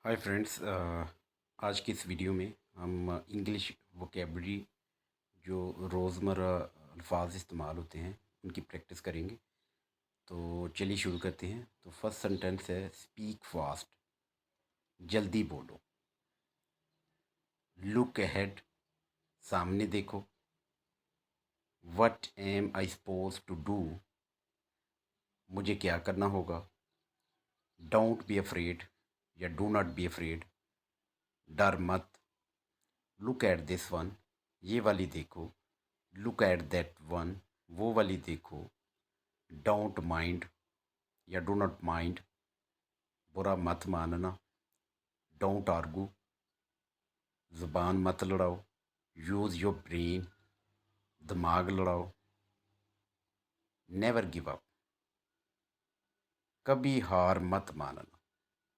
Hi friends, आज की इस वीडियो में हम इंग्लिश वोकेबलरी जो रोज़मर्रा अल्फाज इस्तेमाल होते हैं उनकी प्रैक्टिस करेंगे। तो चलिए शुरू करते हैं। तो फर्स्ट सेंटेंस है स्पीक फास्ट, जल्दी बोलो। लुक अहेड, सामने देखो। What am I suppose to do, मुझे क्या करना होगा। डोंट बी अफ्रेड या डू नॉट बी अफ्रेड, डर मत। लुक एट दिस वन, ये वाली देखो। लुक एट दैट वन, वो वाली देखो। डोंट माइंड या डू नॉट माइंड, बुरा मत मानना। डोंट आर्गू, ज़ुबान मत लड़ाओ। यूज़ योर ब्रेन, दिमाग लड़ाओ। नेवर गिव अप, कभी हार मत मानना।